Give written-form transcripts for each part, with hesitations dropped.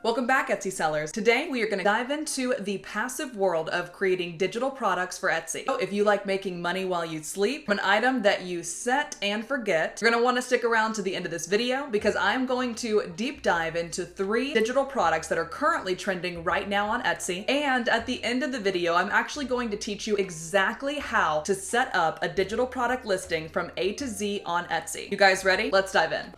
Welcome back, Etsy sellers. Today we are going to dive into the passive world of creating digital products for Etsy. So if you like making money while you sleep, an item that you set and forget, you're going to want to stick around to the end of this video because I'm going to deep dive into 3 digital products that are currently trending right now on Etsy. And at the end of the video, I'm actually going to teach you exactly how to set up a digital product listing from A to Z on Etsy. You guys ready? Let's dive in.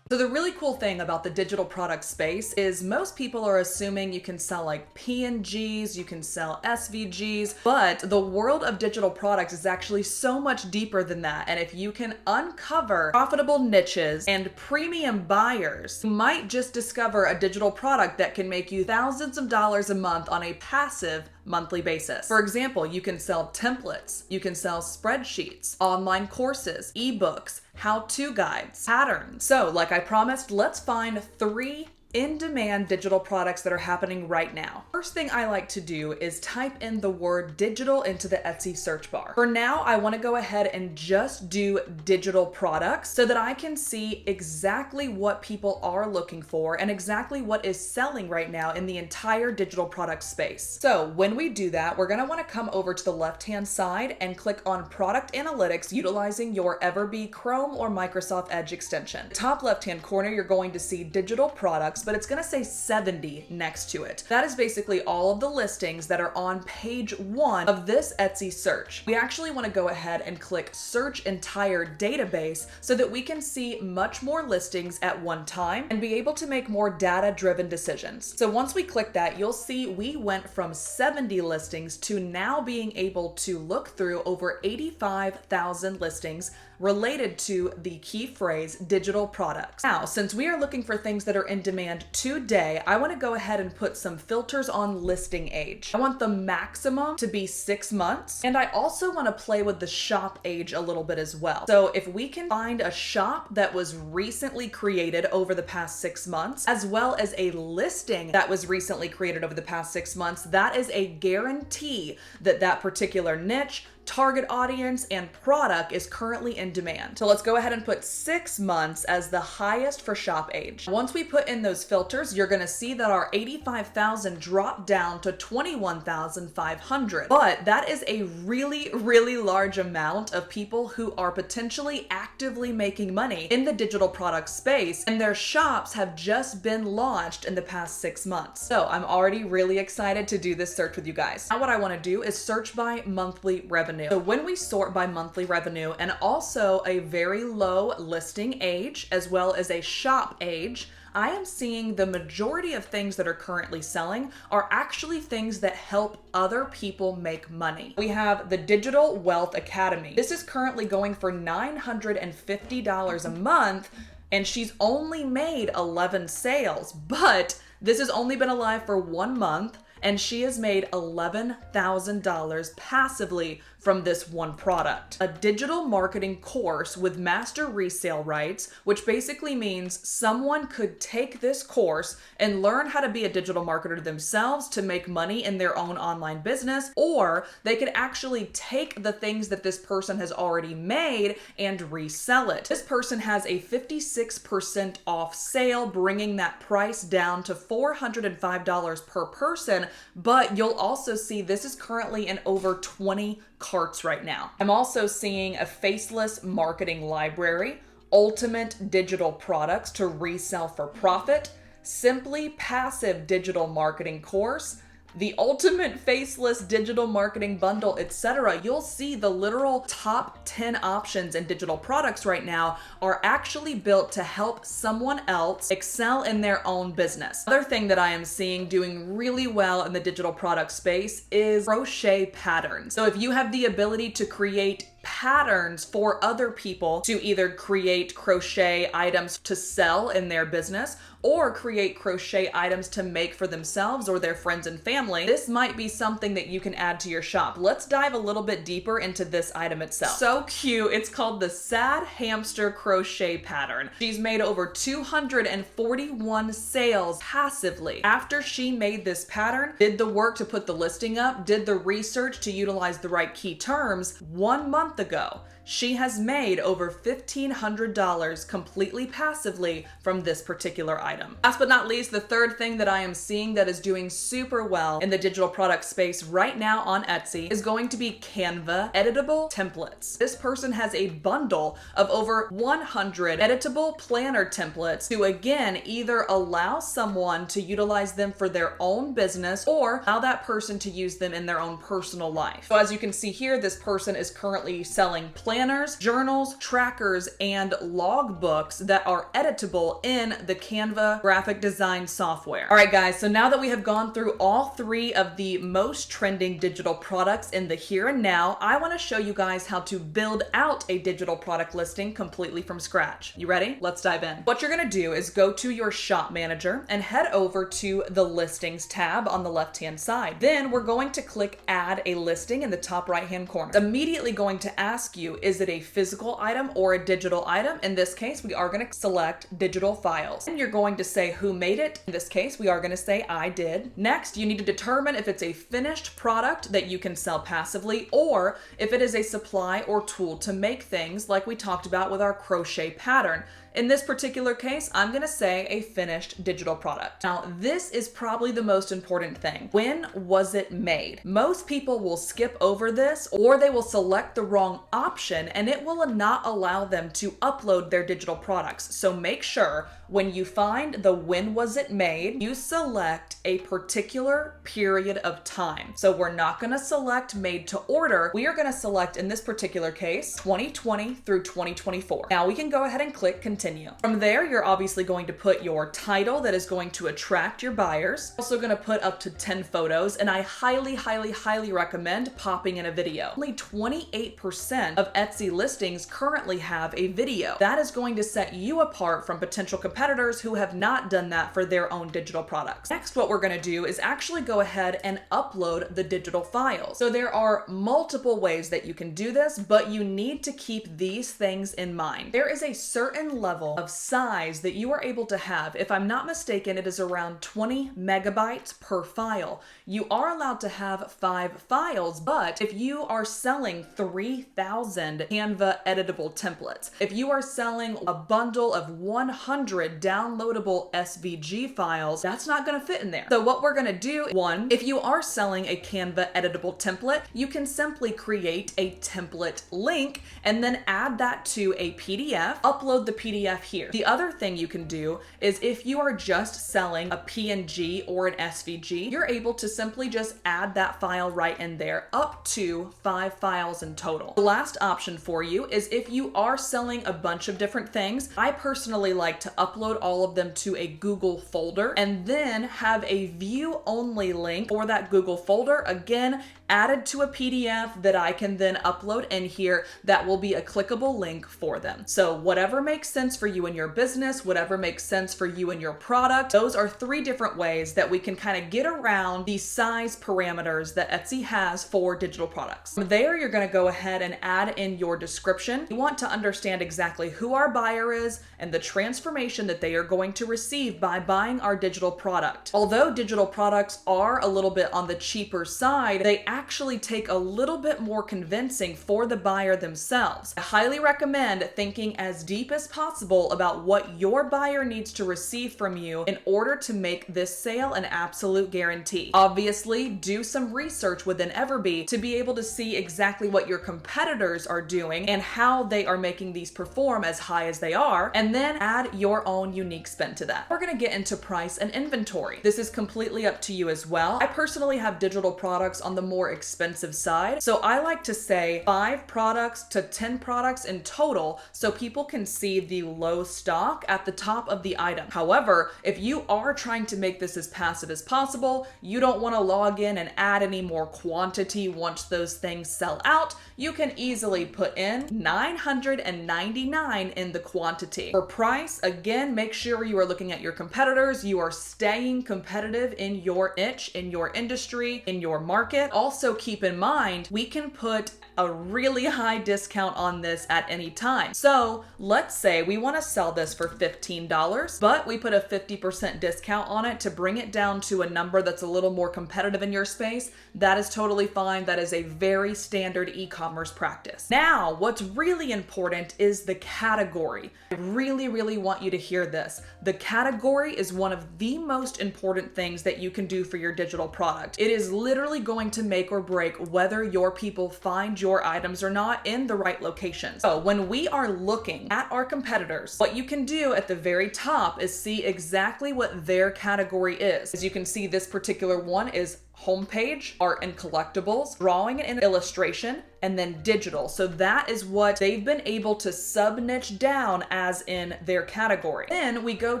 So the really cool thing about the digital product space is most people are assuming you can sell like PNGs, you can sell SVGs, but the world of digital products is actually so much deeper than that. And if you can uncover profitable niches and premium buyers, you might just discover a digital product that can make you thousands of dollars a month on a passive monthly basis. For example, you can sell templates, you can sell spreadsheets, online courses, ebooks, how-to guides, patterns. So like I promised, let's find 3 in-demand digital products that are happening right now. First thing I like to do is type in the word digital into the Etsy search bar. For now, I want to go ahead and just do digital products so that I can see exactly what people are looking for and exactly what is selling right now in the entire digital product space. So when we do that, we're going to want to come over to the left-hand side and click on Product Analytics utilizing your EverBee Chrome or Microsoft Edge extension. Top left-hand corner, you're going to see digital products, but it's going to say 70 next to it. That is basically all of the listings that are on page 1 of this Etsy search. We actually want to go ahead and click Search Entire Database so that we can see much more listings at one time and be able to make more data-driven decisions. So once we click that, you'll see we went from 70 listings to now being able to look through over 85,000 listings related to the key phrase digital products. Now, since we are looking for things that are in demand today, I want to go ahead and put some filters on listing age. I want the maximum to be 6 months, and I also want to play with the shop age a little bit as well. So if we can find a shop that was recently created over the past 6 months, as well as a listing that was recently created over the past 6 months, that is a guarantee that that particular niche, target audience, and product is currently in demand. So let's go ahead and put 6 months as the highest for shop age. Once we put in those filters, you're gonna see that our 85,000 dropped down to 21,500. But that is a really, really large amount of people who are potentially actively making money in the digital product space, and their shops have just been launched in the past 6 months. So I'm already really excited to do this search with you guys. Now what I wanna do is search by monthly revenue. So when we sort by monthly revenue and also a very low listing age as well as a shop age, I am seeing the majority of things that are currently selling are actually things that help other people make money. We have the Digital Wealth Academy. This is currently going for $950 a month, and she's only made 11 sales, but this has only been alive for 1 month, and she has made $11,000 passively from this one product. A digital marketing course with master resale rights, which basically means someone could take this course and learn how to be a digital marketer themselves to make money in their own online business, or they could actually take the things that this person has already made and resell it. This person has a 56% off sale, bringing that price down to $405 per person, but you'll also see this is currently in over 20 carts right now. I'm also seeing a faceless marketing library, ultimate digital products to resell for profit, simply passive digital marketing course, the ultimate faceless digital marketing bundle, etc. You'll see the literal top 10 options in digital products right now are actually built to help someone else excel in their own business. Another thing that I am seeing doing really well in the digital product space is crochet patterns. So if you have the ability to create patterns for other people to either create crochet items to sell in their business or create crochet items to make for themselves or their friends and family, this might be something that you can add to your shop. Let's dive a little bit deeper into this item itself. So cute. It's called the Sad Hamster Crochet Pattern. She's made over 241 sales passively. After she made this pattern, did the work to put the listing up, did the research to utilize the right key terms, 1 month ago, she has made over $1,500 completely passively from this particular item. Last but not least, the third thing that I am seeing that is doing super well in the digital product space right now on Etsy is going to be Canva editable templates. This person has a bundle of over 100 editable planner templates to again either allow someone to utilize them for their own business or allow that person to use them in their own personal life. So as you can see here, this person is currently selling planners, journals, trackers, and logbooks that are editable in the Canva graphic design software. All right, guys, so now that we have gone through all three of the most trending digital products in the here and now, I want to show you guys how to build out a digital product listing completely from scratch. You ready? Let's dive in. What you're going to do is go to your shop manager and head over to the listings tab on the left-hand side. Then we're going to click add a listing in the top right-hand corner. It's immediately going to ask you, is it a physical item or a digital item? In this case, we are going to select digital files. And you're going to say who made it. In this case, we are going to say I did. Next, you need to determine if it's a finished product that you can sell passively or if it is a supply or tool to make things like we talked about with our crochet pattern. In this particular case, I'm going to say a finished digital product. Now, this is probably the most important thing. When was it made? Most people will skip over this or they will select the wrong option and it will not allow them to upload their digital products. So make sure when you find the when was it made, you select a particular period of time. So we're not going to select made to order. We are going to select, in this particular case, 2020 through 2024. Now we can go ahead and click continue. From there, you're obviously going to put your title that is going to attract your buyers. Also going to put up to 10 photos, and I highly, highly, highly recommend popping in a video. Only 28% of Etsy listings currently have a video. That is going to set you apart from potential competitors who have not done that for their own digital products. Next, what we're going to do is actually go ahead and upload the digital files. So there are multiple ways that you can do this, but you need to keep these things in mind. There is a certain level of size that you are able to have. If I'm not mistaken, it is around 20 megabytes per file. You are allowed to have 5 files, but if you are selling 3,000 Canva editable templates, if you are selling a bundle of 100 downloadable SVG files, that's not going to fit in there. So what we're going to do, one, if you are selling a Canva editable template, you can simply create a template link and then add that to a PDF, upload the PDF here. The other thing you can do is if you are just selling a PNG or an SVG, you're able to simply just add that file right in there, up to 5 files in total. The last option for you is if you are selling a bunch of different things, I personally like to upload all of them to a Google folder and then have a view only link for that Google folder, again, added to a PDF that I can then upload in here that will be a clickable link for them. So whatever makes sense for you in your business, whatever makes sense for you in your product, those are 3 different ways that we can kind of get around the size parameters that Etsy has for digital products. From there, you're going to go ahead and add in your description. You want to understand exactly who our buyer is and the transformation that they are going to receive by buying our digital product. Although digital products are a little bit on the cheaper side, they actually take a little bit more convincing for the buyer themselves. I highly recommend thinking as deep as possible about what your buyer needs to receive from you in order to make this sale an absolute guarantee. Obviously, do some research within EverBee to be able to see exactly what your competitors are doing and how they are making these perform as high as they are, and then add your own own unique spin to that. We're gonna get into price and inventory. This is completely up to you as well. I personally have digital products on the more expensive side, so I like to say 5 products to 10 products in total so people can see the low stock at the top of the item. However, if you are trying to make this as passive as possible, you don't want to log in and add any more quantity once those things sell out, you can easily put in $999 in the quantity. For price, again, make sure you are looking at your competitors, you are staying competitive in your niche, in your industry, in your market. Also keep in mind, we can put a really high discount on this at any time. So let's say we want to sell this for $15, but we put a 50% discount on it to bring it down to a number that's a little more competitive in your space. That is totally fine. That is a very standard e-commerce practice. Now, what's really important is the category. I really want you to hear this. The category is one of the most important things that you can do for your digital product. It is literally going to make or break whether your people find your items or not in the right locations. So when we are looking at our competitors, what you can do at the very top is see exactly what their category is. As you can see, this particular one is homepage, art and collectibles, drawing and illustration, and then digital. So that is what they've been able to sub-niche down as in their category. Then we go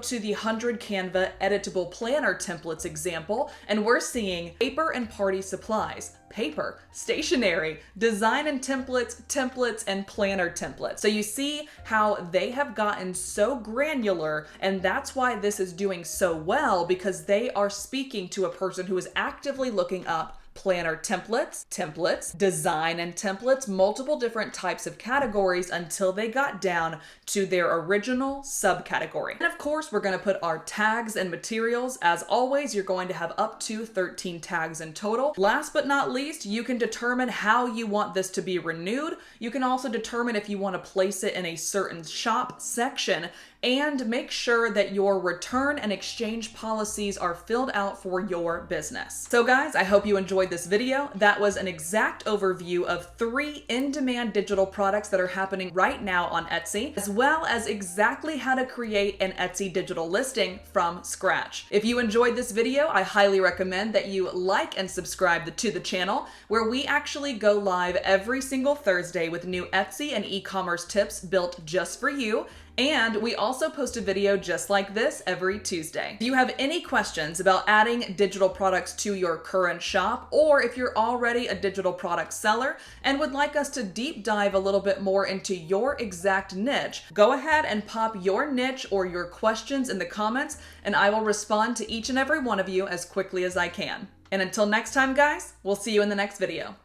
to the 100 Canva editable planner templates example, and we're seeing paper and party supplies, paper, stationery, design and templates, and planner templates. So you see how they have gotten so granular, and that's why this is doing so well, because they are speaking to a person who is actively looking up planner templates, design and templates, multiple different types of categories until they got down to their original subcategory. And of course, we're going to put our tags and materials. As always, you're going to have up to 13 tags in total. Last but not least, you can determine how you want this to be renewed. You can also determine if you want to place it in a certain shop section, and make sure that your return and exchange policies are filled out for your business. So guys, I hope you enjoyed this video. That was an exact overview of 3 in-demand digital products that are happening right now on Etsy, as well as exactly how to create an Etsy digital listing from scratch. If you enjoyed this video, I highly recommend that you like and subscribe to the channel, where we actually go live every single Thursday with new Etsy and e-commerce tips built just for you. And we also post a video just like this every Tuesday. If you have any questions about adding digital products to your current shop, or if you're already a digital product seller and would like us to deep dive a little bit more into your exact niche, go ahead and pop your niche or your questions in the comments, and I will respond to each and every one of you as quickly as I can. And until next time, guys, we'll see you in the next video.